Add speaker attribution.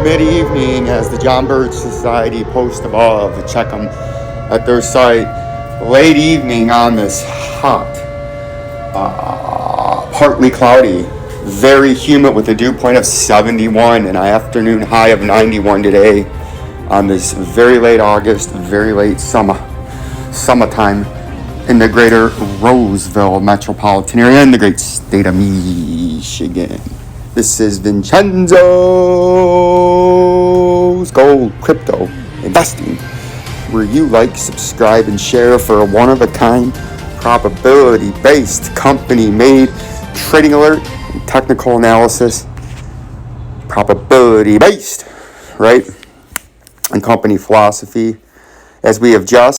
Speaker 1: mid-evening as the John Birch Society post above. Check them at their site. Late evening on this hot, partly cloudy, very humid with a dew point of 71 and an afternoon high of 91 today on this very late August, very late summertime in the greater Roseville metropolitan area in the great state of Michigan. This is Vincenzo'S Gold Crypto Investing, where you like, subscribe, and share for a one-of-a-kind, probability-based, company-made trading alert and technical analysis. Probability-based, right? And company philosophy, as we have just